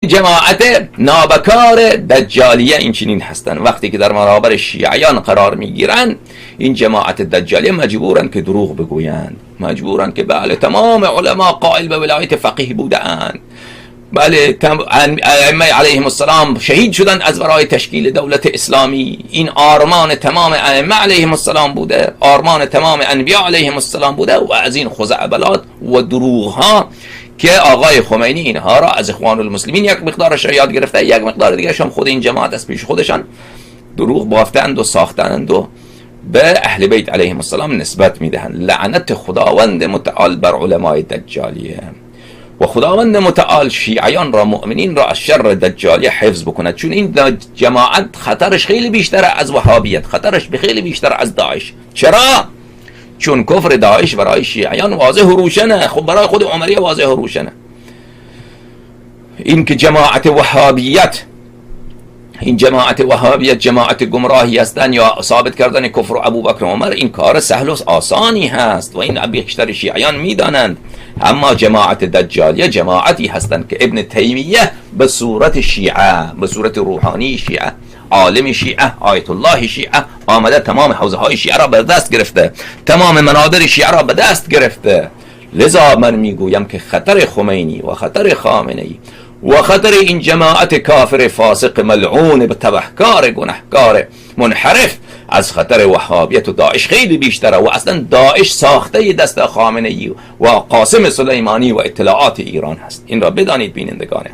جماعت نابکار دجالیه این چنین هستن. وقتی که در برابر شیعیان قرار میگیرن، این جماعت دجالیه مجبورن که دروغ بگویند، مجبورن که بله تمام علما قائل به ولایت فقیه بودند، بله ائمه علیهم السلام شهید شدن از برای تشکیل دولت اسلامی، این آرمان تمام ائمه علیهم السلام بوده، آرمان تمام انبیا علیهم السلام بوده. و از این خزعبلات و دروغ ها که آقای خمینی اینها را از اخوان المسلمین یک مقدارش را یاد گرفته، یک مقدار دیگه هم خود این جماعت از پیش خودشان دروغ بافتند و ساختند و به اهل بیت علیهم السلام نسبت میدهند. لعنت خداوند متعال بر علمای دجالیه و خداوند متعال شیعیان را، مؤمنین را از شر دجالیه حفظ بکند، چون این جماعت خطرش خیلی بیشتر از وهابیت، خطرش خیلی بیشتر از داعش. چرا؟ چون کفر داعش برای شیعیان واضح و روشنه، خب برای خود عمریه واضح و روشنه. این که جماعت وهابیت، این جماعت وهابیت جماعت گمراهی هستند یا ثابت کردن کفر ابوبکر و عمر، این کار سهل و آسانی هست و این بیشتر شیعیان میدانند. اما جماعت دجالیه جماعتی هستند که ابن تیمیه به صورت شیعه، به صورت روحانی شیعه، عالم شیعه، آیت الله شیعه آمده تمام حوزه های شیعه را به دست گرفته، تمام منابر شیعه را به دست گرفته. لذا من میگویم که خطر خمینی و خطر خامنه‌ای و خطر این جماعت کافر فاسق ملعون به تبهکار گنهکار منحرف از خطر وهابیت و داعش خیلی بیشتره. و اصلا داعش ساخته دست خامنه‌ای و قاسم سلیمانی و اطلاعات ایران هست. این را بدانید بینندگان.